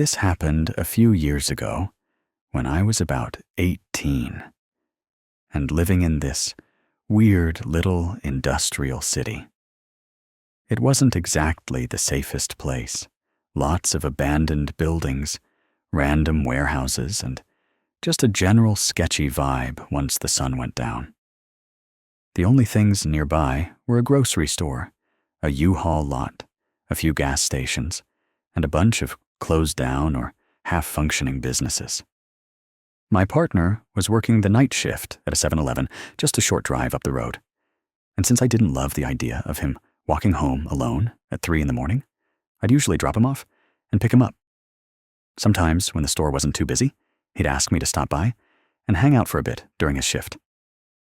This happened a few years ago when I was about 18 and living in this weird little industrial city. It wasn't exactly the safest place. Lots of abandoned buildings, random warehouses, and just a general sketchy vibe once the sun went down. The only things nearby were a grocery store, a U-Haul lot, a few gas stations, and a bunch of closed down or half-functioning businesses. My partner was working the night shift at a 7-Eleven just a short drive up the road. And since I didn't love the idea of him walking home alone at 3 a.m, I'd usually drop him off and pick him up. Sometimes, when the store wasn't too busy, he'd ask me to stop by and hang out for a bit during his shift.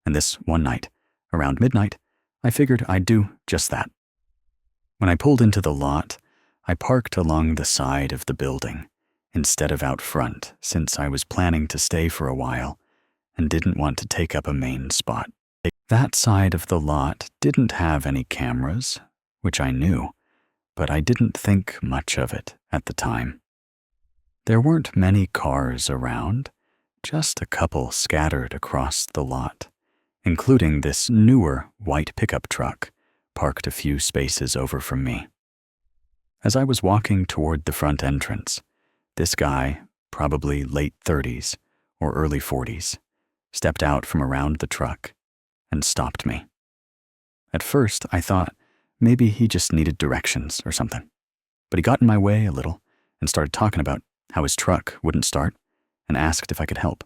And this one night, around midnight, I figured I'd do just that. When I pulled into the lot, I parked along the side of the building instead of out front, since I was planning to stay for a while and didn't want to take up a main spot. That side of the lot didn't have any cameras, which I knew, but I didn't think much of it at the time. There weren't many cars around, just a couple scattered across the lot, including this newer white pickup truck parked a few spaces over from me. As I was walking toward the front entrance, this guy, probably late 30s or early 40s, stepped out from around the truck and stopped me. At first, I thought maybe he just needed directions or something, but he got in my way a little and started talking about how his truck wouldn't start and asked if I could help.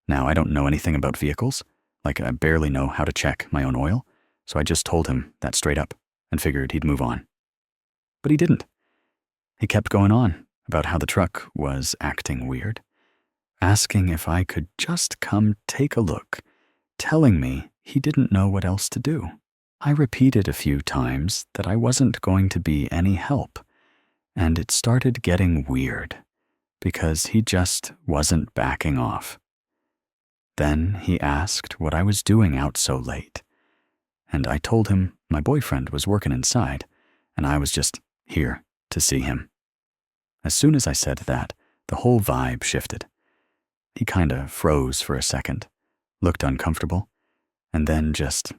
Now, I don't know anything about vehicles, like I barely know how to check my own oil, so I just told him that straight up and figured he'd move on. But he didn't. He kept going on about how the truck was acting weird, asking if I could just come take a look, telling me he didn't know what else to do. I repeated a few times that I wasn't going to be any help, and it started getting weird because he just wasn't backing off. Then he asked what I was doing out so late, and I told him my boyfriend was working inside, and I was just here to see him. As soon as I said that, the whole vibe shifted. He kinda froze for a second, looked uncomfortable, and then just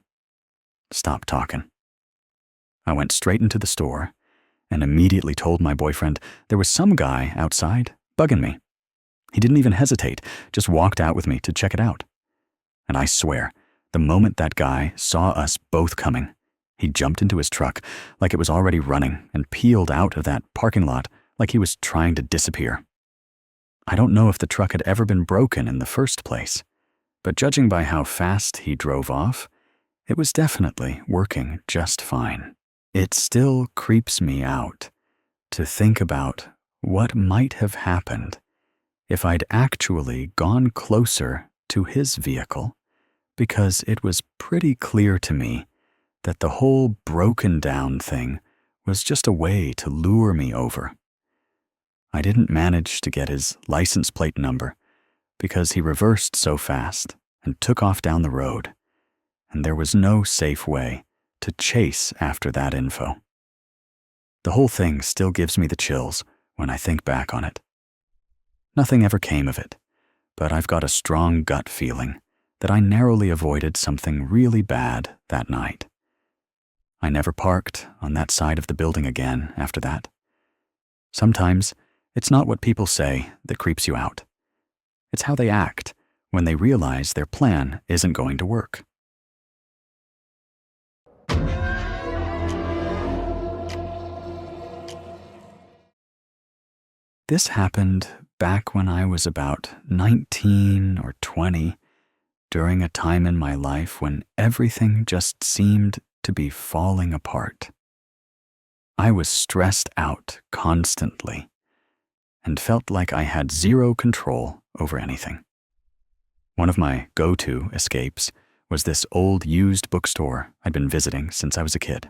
stopped talking. I went straight into the store and immediately told my boyfriend there was some guy outside bugging me. He didn't even hesitate, just walked out with me to check it out. And I swear, the moment that guy saw us both coming, he jumped into his truck like it was already running and peeled out of that parking lot like he was trying to disappear. I don't know if the truck had ever been broken in the first place, but judging by how fast he drove off, it was definitely working just fine. It still creeps me out to think about what might have happened if I'd actually gone closer to his vehicle, because it was pretty clear to me that the whole broken down thing was just a way to lure me over. I didn't manage to get his license plate number because he reversed so fast and took off down the road, and there was no safe way to chase after that info. The whole thing still gives me the chills when I think back on it. Nothing ever came of it, but I've got a strong gut feeling that I narrowly avoided something really bad that night. I never parked on that side of the building again after that. Sometimes it's not what people say that creeps you out. It's how they act when they realize their plan isn't going to work. This happened back when I was about 19 or 20, during a time in my life when everything just seemed to be falling apart. I was stressed out constantly and felt like I had zero control over anything. One of my go-to escapes was this old used bookstore I'd been visiting since I was a kid.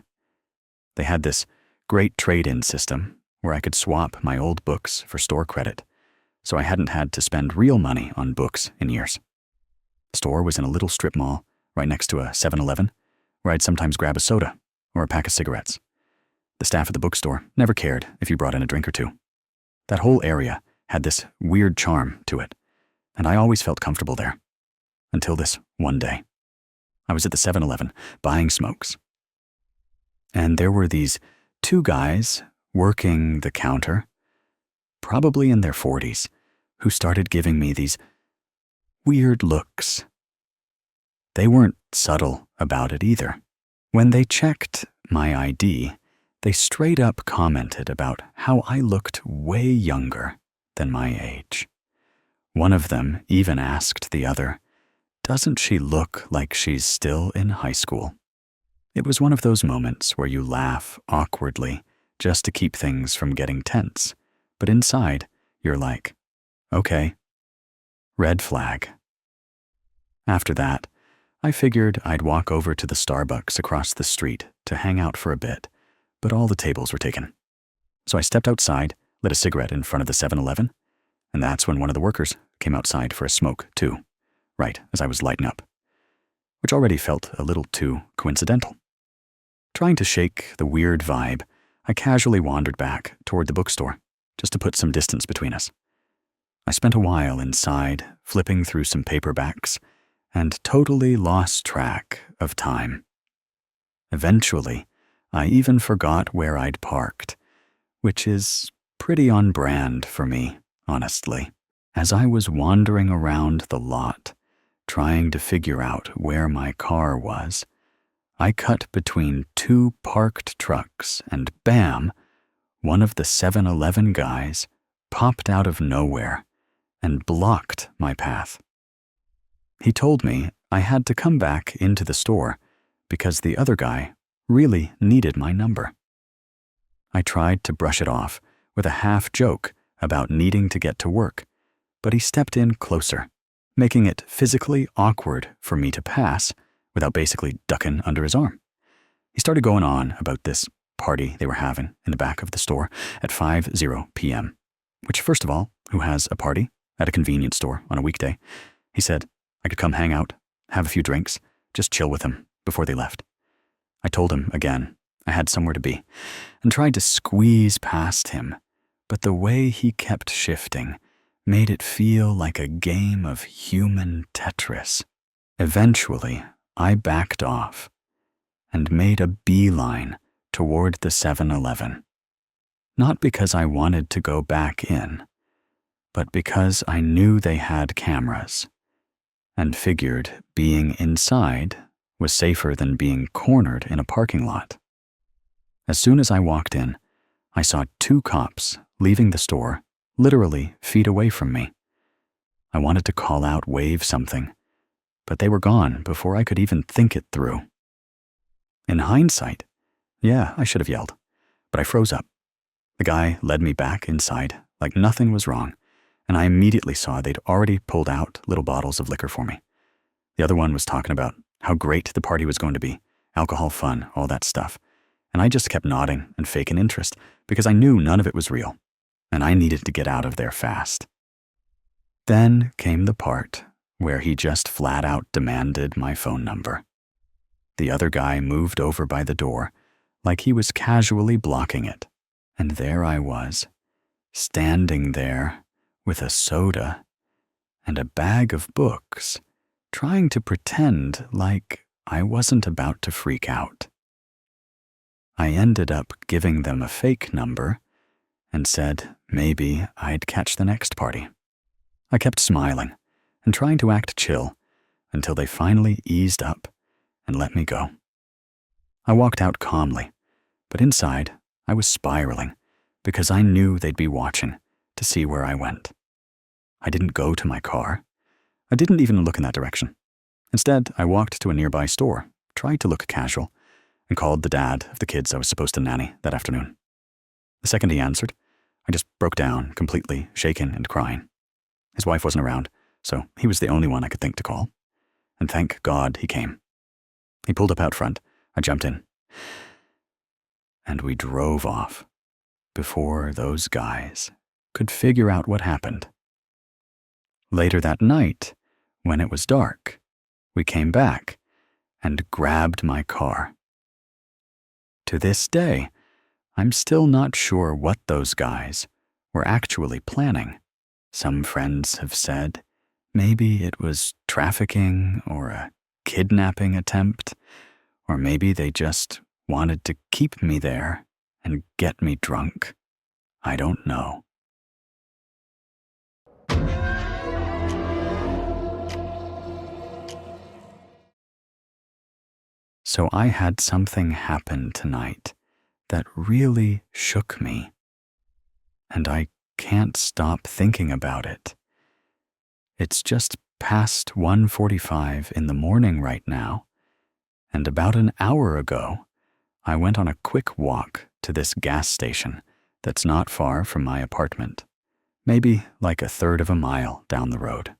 They had this great trade-in system where I could swap my old books for store credit, so I hadn't had to spend real money on books in years. The store was in a little strip mall right next to a 7-Eleven, where I'd sometimes grab a soda or a pack of cigarettes. The staff at the bookstore never cared if you brought in a drink or two. That whole area had this weird charm to it, and I always felt comfortable there. Until this one day. I was at the 7-Eleven buying smokes. And there were these two guys working the counter, probably in their 40s, who started giving me these weird looks. They weren't subtle about it either. When they checked my ID, they straight up commented about how I looked way younger than my age. One of them even asked the other, "Doesn't she look like she's still in high school?" It was one of those moments where you laugh awkwardly just to keep things from getting tense, but inside, you're like, okay, red flag. After that, I figured I'd walk over to the Starbucks across the street to hang out for a bit, but all the tables were taken. So I stepped outside, lit a cigarette in front of the 7-Eleven, and that's when one of the workers came outside for a smoke, too, right as I was lighting up, which already felt a little too coincidental. Trying to shake the weird vibe, I casually wandered back toward the bookstore, just to put some distance between us. I spent a while inside, flipping through some paperbacks, and totally lost track of time. Eventually, I even forgot where I'd parked, which is pretty on brand for me, honestly. As I was wandering around the lot, trying to figure out where my car was, I cut between two parked trucks and bam, one of the 7-Eleven guys popped out of nowhere and blocked my path. He told me I had to come back into the store because the other guy really needed my number. I tried to brush it off with a half joke about needing to get to work, but he stepped in closer, making it physically awkward for me to pass without basically ducking under his arm. He started going on about this party they were having in the back of the store at 5:00 p.m., which, first of all, who has a party at a convenience store on a weekday? He said I could come hang out, have a few drinks, just chill with him before they left. I told him again I had somewhere to be and tried to squeeze past him, but the way he kept shifting made it feel like a game of human Tetris. Eventually, I backed off and made a beeline toward the 7-Eleven. Not because I wanted to go back in, but because I knew they had cameras and figured being inside was safer than being cornered in a parking lot. As soon as I walked in, I saw two cops leaving the store, literally feet away from me. I wanted to call out, wave something, but they were gone before I could even think it through. In hindsight, yeah, I should have yelled, but I froze up. The guy led me back inside like nothing was wrong, and I immediately saw they'd already pulled out little bottles of liquor for me. The other one was talking about how great the party was going to be, alcohol fun, all that stuff, and I just kept nodding and faking interest because I knew none of it was real, and I needed to get out of there fast. Then came the part where he just flat out demanded my phone number. The other guy moved over by the door like he was casually blocking it, and there I was, standing there with a soda and a bag of books, trying to pretend like I wasn't about to freak out. I ended up giving them a fake number and said maybe I'd catch the next party. I kept smiling and trying to act chill until they finally eased up and let me go. I walked out calmly, but inside I was spiraling because I knew they'd be watching to see where I went. I didn't go to my car. I didn't even look in that direction. Instead, I walked to a nearby store, tried to look casual, and called the dad of the kids I was supposed to nanny that afternoon. The second he answered, I just broke down, completely shaken and crying. His wife wasn't around, so he was the only one I could think to call. And thank God he came. He pulled up out front. I jumped in. And we drove off before those guys could figure out what happened. Later that night, when it was dark, we came back and grabbed my car. To this day, I'm still not sure what those guys were actually planning. Some friends have said maybe it was trafficking or a kidnapping attempt, or maybe they just wanted to keep me there and get me drunk. I don't know. So I had something happen tonight that really shook me, and I can't stop thinking about it. It's just past 1:45 in the morning right now, and about an hour ago, I went on a quick walk to this gas station that's not far from my apartment, maybe like a third of a mile down the road.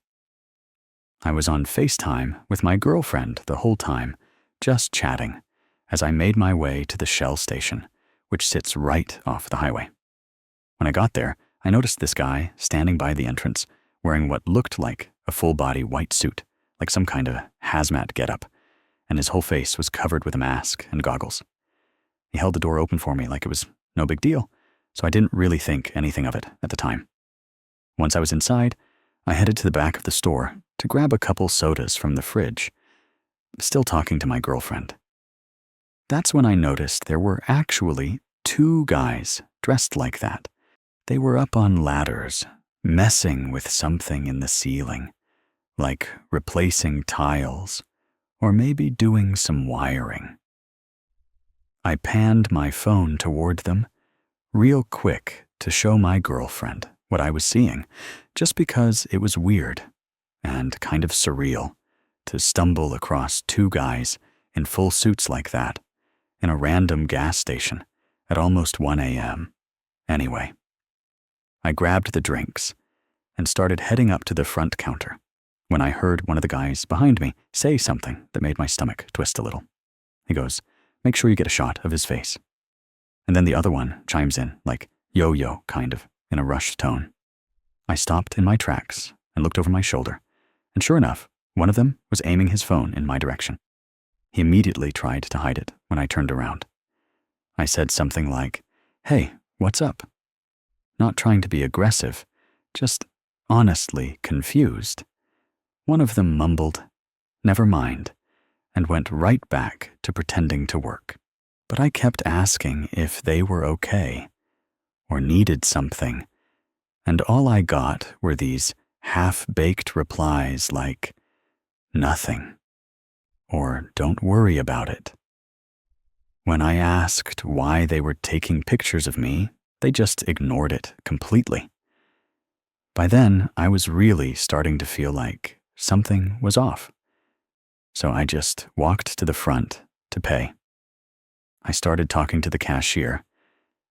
I was on FaceTime with my girlfriend the whole time, just chatting, as I made my way to the Shell station, which sits right off the highway. When I got there, I noticed this guy standing by the entrance, wearing what looked like a full-body white suit, like some kind of hazmat getup, and his whole face was covered with a mask and goggles. He held the door open for me like it was no big deal, so I didn't really think anything of it at the time. Once I was inside, I headed to the back of the store to grab a couple sodas from the fridge, still talking to my girlfriend. That's when I noticed there were actually 2 guys dressed like that. They were up on ladders, messing with something in the ceiling, like replacing tiles, or maybe doing some wiring. I panned my phone toward them, real quick, to show my girlfriend what I was seeing, just because it was weird and kind of surreal to stumble across 2 guys in full suits like that in a random gas station at almost 1 a.m. Anyway, I grabbed the drinks and started heading up to the front counter when I heard one of the guys behind me say something that made my stomach twist a little. He goes, "Make sure you get a shot of his face." And then the other one chimes in, like yo-yo kind of, in a rushed tone. I stopped in my tracks and looked over my shoulder, and sure enough, one of them was aiming his phone in my direction. He immediately tried to hide it when I turned around. I said something like, "Hey, what's up?" Not trying to be aggressive, just honestly confused. One of them mumbled, "Never mind," and went right back to pretending to work. But I kept asking if they were okay or needed something, and all I got were these half-baked replies like, "Nothing," or "Don't worry about it." When I asked why they were taking pictures of me, they just ignored it completely. By then, I was really starting to feel like something was off. So I just walked to the front to pay. I started talking to the cashier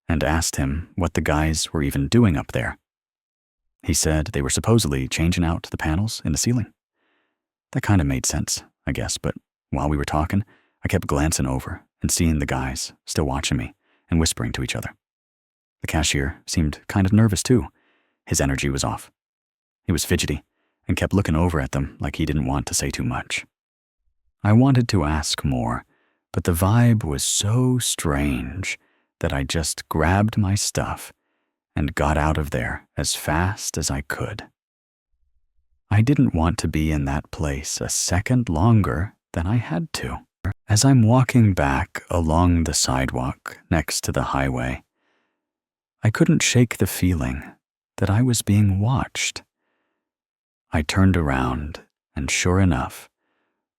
and asked him what the guys were even doing up there. He said they were supposedly changing out the panels in the ceiling. That kind of made sense, I guess, but while we were talking, I kept glancing over and seeing the guys still watching me and whispering to each other. The cashier seemed kind of nervous too. His energy was off. He was fidgety and kept looking over at them like he didn't want to say too much. I wanted to ask more, but the vibe was so strange that I just grabbed my stuff and got out of there as fast as I could. I didn't want to be in that place a second longer than I had to. As I'm walking back along the sidewalk next to the highway, I couldn't shake the feeling that I was being watched. I turned around, and sure enough,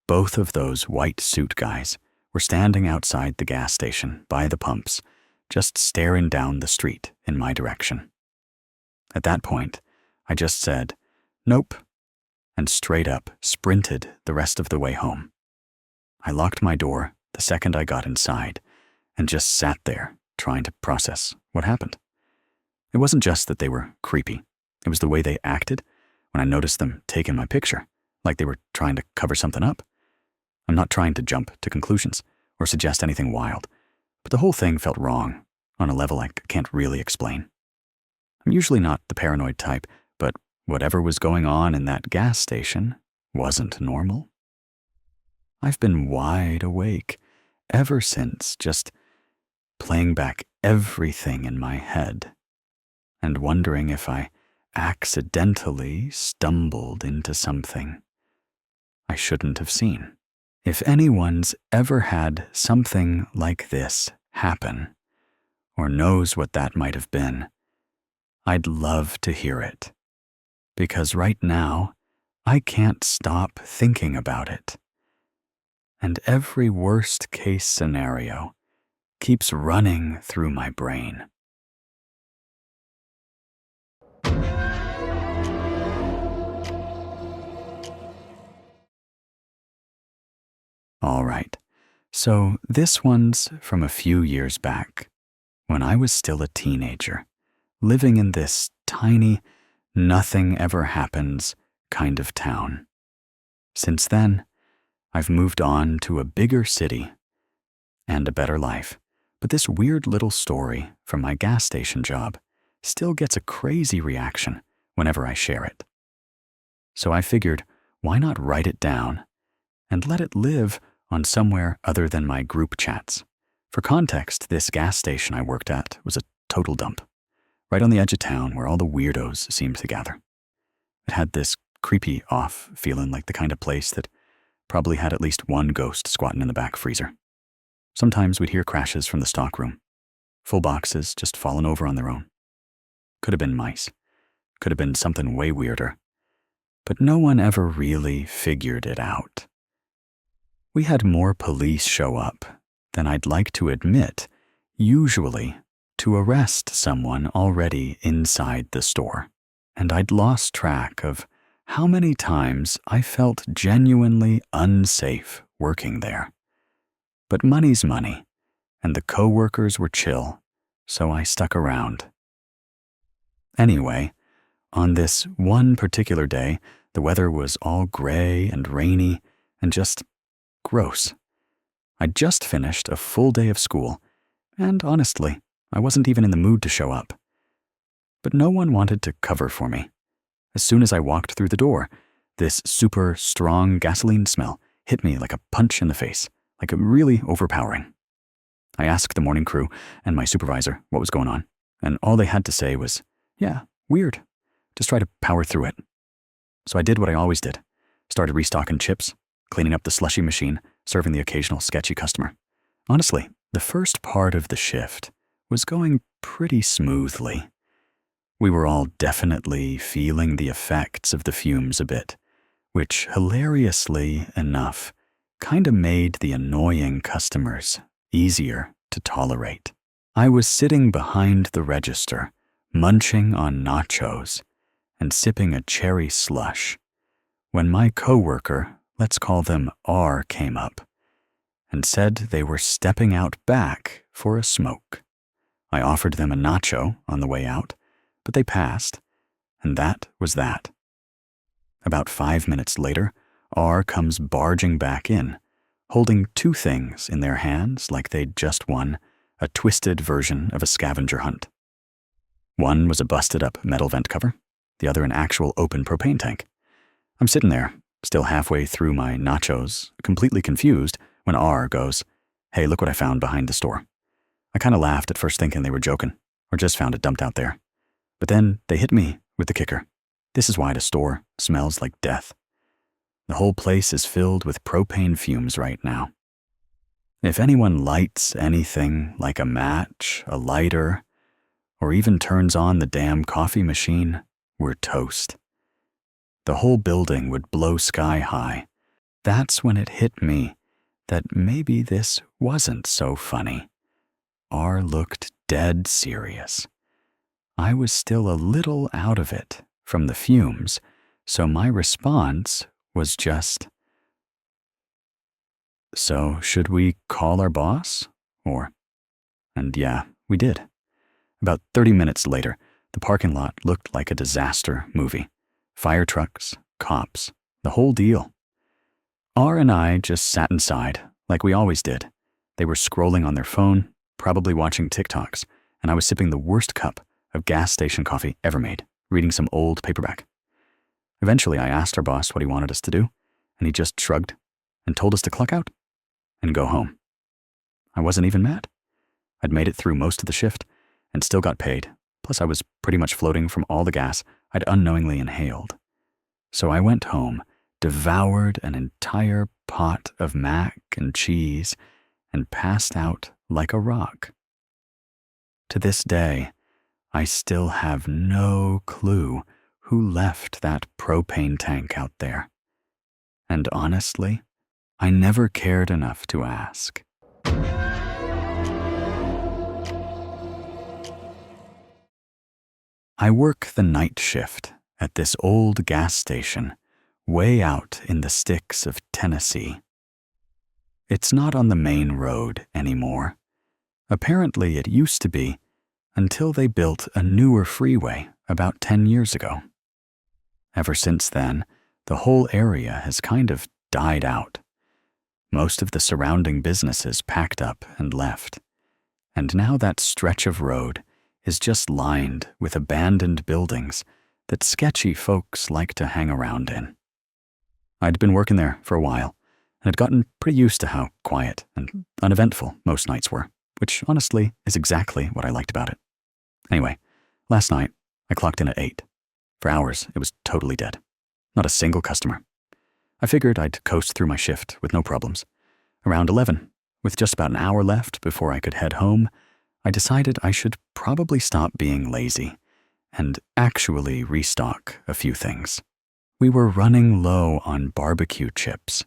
both of those white suit guys were standing outside the gas station by the pumps, just staring down the street in my direction. At that point, I just said, "Nope," and straight up sprinted the rest of the way home. I locked my door the second I got inside and just sat there trying to process what happened. It wasn't just that they were creepy. It was the way they acted when I noticed them taking my picture, like they were trying to cover something up. I'm not trying to jump to conclusions or suggest anything wild, but the whole thing felt wrong on a level I can't really explain. I'm usually not the paranoid type, but whatever was going on in that gas station wasn't normal. I've been wide awake ever since, just playing back everything in my head. and wondering if I accidentally stumbled into something I shouldn't have seen. If anyone's ever had something like this happen, or knows what that might have been, I'd love to hear it. Because right now, I can't stop thinking about it. And every worst-case scenario keeps running through my brain. All right, so this one's from a few years back, when I was still a teenager, living in this tiny, nothing ever happens kind of town. Since then, I've moved on to a bigger city and a better life, but this weird little story from my gas station job still gets a crazy reaction whenever I share it. So I figured, why not write it down and let it live on somewhere other than my group chats. For context, this gas station I worked at was a total dump, right on the edge of town where all the weirdos seemed to gather. It had this creepy off feeling, like the kind of place that probably had at least one ghost squatting in the back freezer. Sometimes we'd hear crashes from the stockroom, full boxes just falling over on their own. Could have been mice, could have been something way weirder, but no one ever really figured it out. We had more police show up than I'd like to admit, usually to arrest someone already inside the store, and I'd lost track of how many times I felt genuinely unsafe working there. But money's money, and the co-workers were chill, so I stuck around. Anyway, on this one particular day, the weather was all gray and rainy and just gross. I'd just finished a full day of school, and honestly, I wasn't even in the mood to show up. But no one wanted to cover for me. As soon as I walked through the door, this super strong gasoline smell hit me like a punch in the face, like a really overpowering. I asked the morning crew and my supervisor what was going on, and all they had to say was, "Yeah, weird. Just try to power through it." So I did what I always did. Started restocking chips, cleaning up the slushy machine, serving the occasional sketchy customer. Honestly, the first part of the shift was going pretty smoothly. We were all definitely feeling the effects of the fumes a bit, which, hilariously enough, kinda made the annoying customers easier to tolerate. I was sitting behind the register, munching on nachos and sipping a cherry slush, when my coworker, let's call them R, came up and said they were stepping out back for a smoke. I offered them a nacho on the way out, but they passed, and that was that. About 5 minutes later, R comes barging back in, holding two things in their hands like they'd just won a twisted version of a scavenger hunt. One was a busted-up metal vent cover, the other an actual open propane tank. I'm sitting there, still halfway through my nachos, completely confused, when R goes, "Hey, look what I found behind the store." I kinda laughed at first, thinking they were joking, or just found it dumped out there. But then they hit me with the kicker. This is why the store smells like death. The whole place is filled with propane fumes right now. If anyone lights anything like a match, a lighter, or even turns on the damn coffee machine, we're toast. The whole building would blow sky high. That's when it hit me that maybe this wasn't so funny. R looked dead serious. I was still a little out of it from the fumes, so my response was just, "So should we call our boss?" And yeah, we did. About 30 minutes later, the parking lot looked like a disaster movie. Fire trucks, cops, the whole deal. R and I just sat inside, like we always did. They were scrolling on their phone, probably watching TikToks, and I was sipping the worst cup of gas station coffee ever made, reading some old paperback. Eventually, I asked our boss what he wanted us to do, and he just shrugged and told us to clock out and go home. I wasn't even mad. I'd made it through most of the shift and still got paid Plus, I was pretty much floating from all the gas I'd unknowingly inhaled. So I went home, devoured an entire pot of mac and cheese, and passed out like a rock. To this day, I still have no clue who left that propane tank out there. And honestly, I never cared enough to ask. I work the night shift at this old gas station way out in the sticks of Tennessee. It's not on the main road anymore. Apparently it used to be until they built a newer freeway about 10 years ago. Ever since then, the whole area has kind of died out. Most of the surrounding businesses packed up and left, and now that stretch of road is just lined with abandoned buildings that sketchy folks like to hang around in. I'd been working there for a while and had gotten pretty used to how quiet and uneventful most nights were, which honestly is exactly what I liked about it. Anyway, last night I clocked in at 8. For hours, it was totally dead. Not a single customer. I figured I'd coast through my shift with no problems. Around 11, with just about an hour left before I could head home, I decided I should probably stop being lazy and actually restock a few things. We were running low on barbecue chips,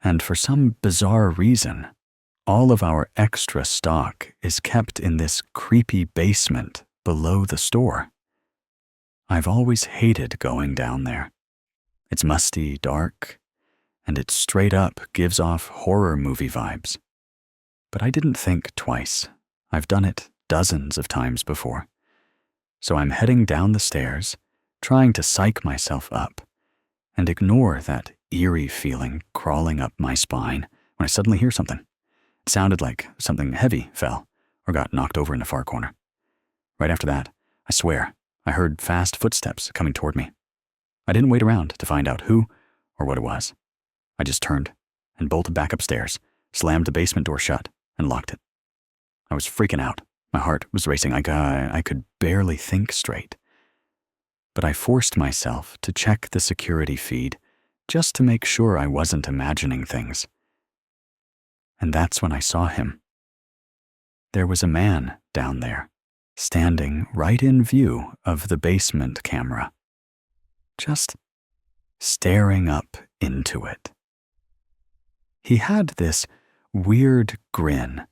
and for some bizarre reason, all of our extra stock is kept in this creepy basement below the store. I've always hated going down there. It's musty, dark, and it straight up gives off horror movie vibes. But I didn't think twice. I've done it dozens of times before. So I'm heading down the stairs, trying to psych myself up and ignore that eerie feeling crawling up my spine when I suddenly hear something. It sounded like something heavy fell or got knocked over in the far corner. Right after that, I swear, I heard fast footsteps coming toward me. I didn't wait around to find out who or what it was. I just turned and bolted back upstairs, slammed the basement door shut, and locked it. I was freaking out. My heart was racing. I could barely think straight. But I forced myself to check the security feed just to make sure I wasn't imagining things. And that's when I saw him. There was a man down there, standing right in view of the basement camera, just staring up into it. He had this weird grin,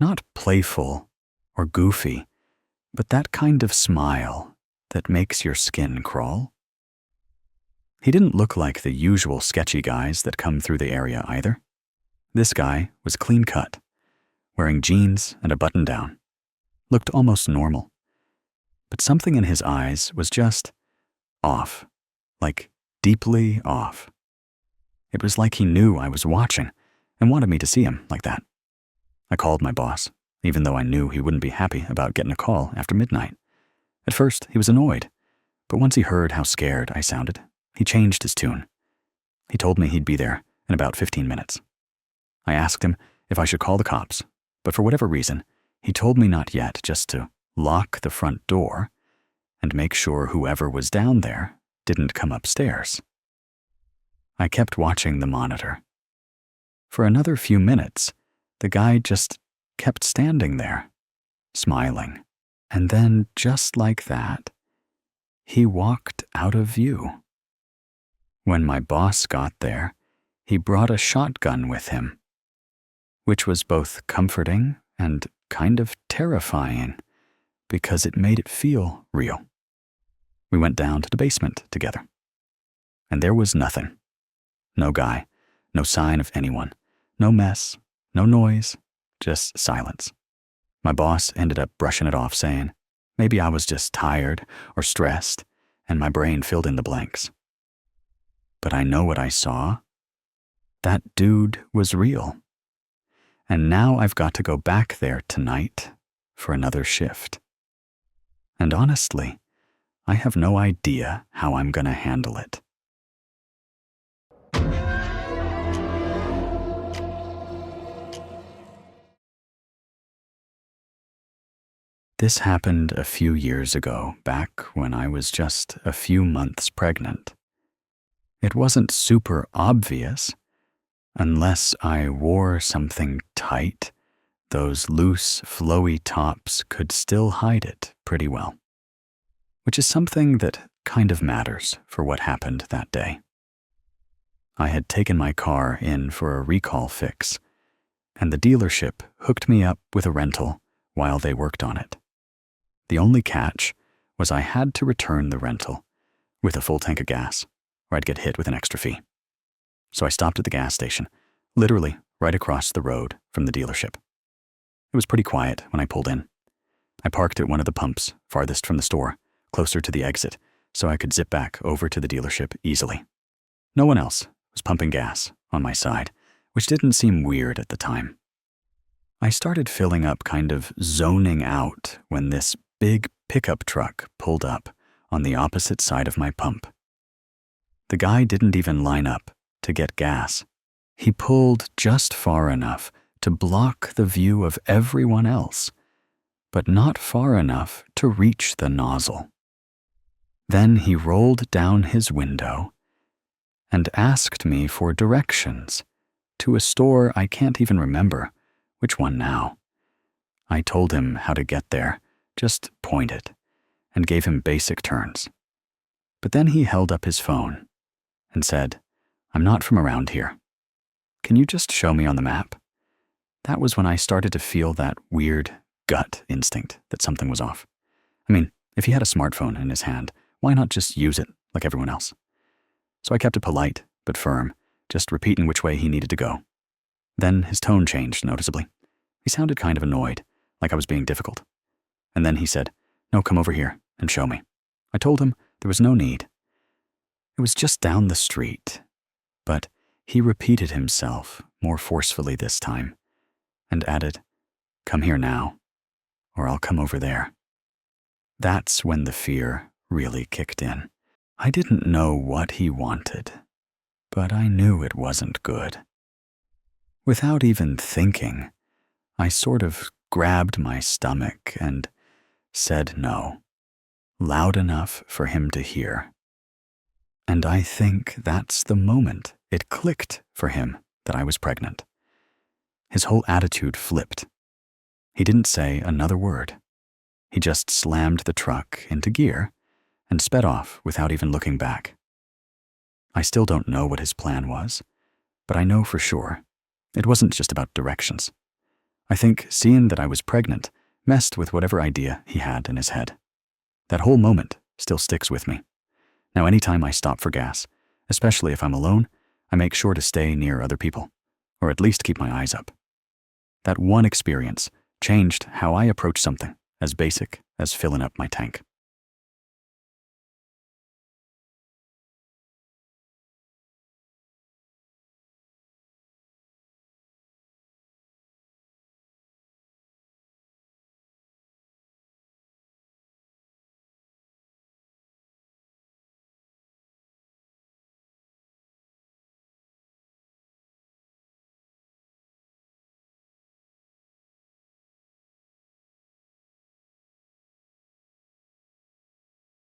not playful or goofy, but that kind of smile that makes your skin crawl. He didn't look like the usual sketchy guys that come through the area either. This guy was clean cut, wearing jeans and a button-down. Looked almost normal. But something in his eyes was just off, like deeply off. It was like he knew I was watching and wanted me to see him like that. I called my boss, even though I knew he wouldn't be happy about getting a call after midnight. At first, he was annoyed, but once he heard how scared I sounded, he changed his tune. He told me he'd be there in about 15 minutes. I asked him if I should call the cops, but for whatever reason, he told me not yet, just to lock the front door and make sure whoever was down there didn't come upstairs. I kept watching the monitor. For another few minutes, the guy just kept standing there, smiling. And then, just like that, he walked out of view. When my boss got there, he brought a shotgun with him, which was both comforting and kind of terrifying because it made it feel real. We went down to the basement together, and there was nothing. No guy, no sign of anyone, no mess, no noise, just silence. My boss ended up brushing it off, saying, maybe I was just tired or stressed, and my brain filled in the blanks. But I know what I saw. That dude was real. And now I've got to go back there tonight for another shift. And honestly, I have no idea how I'm gonna handle it. This happened a few years ago, back when I was just a few months pregnant. It wasn't super obvious. Unless I wore something tight, those loose, flowy tops could still hide it pretty well. Which is something that kind of matters for what happened that day. I had taken my car in for a recall fix, and the dealership hooked me up with a rental while they worked on it. The only catch was I had to return the rental with a full tank of gas, or I'd get hit with an extra fee. So I stopped at the gas station, literally right across the road from the dealership. It was pretty quiet when I pulled in. I parked at one of the pumps farthest from the store, closer to the exit, so I could zip back over to the dealership easily. No one else was pumping gas on my side, which didn't seem weird at the time. I started filling up, kind of zoning out, when this big pickup truck pulled up on the opposite side of my pump. The guy didn't even line up to get gas. He pulled just far enough to block the view of everyone else, but not far enough to reach the nozzle. Then he rolled down his window and asked me for directions to a store I can't even remember which one now. I told him how to get there, just pointed, and gave him basic turns. But then he held up his phone and said, "I'm not from around here. Can you just show me on the map?" That was when I started to feel that weird gut instinct that something was off. I mean, if he had a smartphone in his hand, why not just use it like everyone else? So I kept it polite but firm, just repeating which way he needed to go. Then his tone changed noticeably. He sounded kind of annoyed, like I was being difficult. And then he said, "No, come over here and show me." I told him there was no need. It was just down the street. But he repeated himself more forcefully this time and added, "Come here now, or I'll come over there." That's when the fear really kicked in. I didn't know what he wanted, but I knew it wasn't good. Without even thinking, I sort of grabbed my stomach and said no, loud enough for him to hear. And I think that's the moment it clicked for him that I was pregnant. His whole attitude flipped. He didn't say another word. He just slammed the truck into gear and sped off without even looking back. I still don't know what his plan was, but I know for sure it wasn't just about directions. I think seeing that I was pregnant messed with whatever idea he had in his head. That whole moment still sticks with me. Now, anytime I stop for gas, especially if I'm alone, I make sure to stay near other people, or at least keep my eyes up. That one experience changed how I approach something as basic as filling up my tank.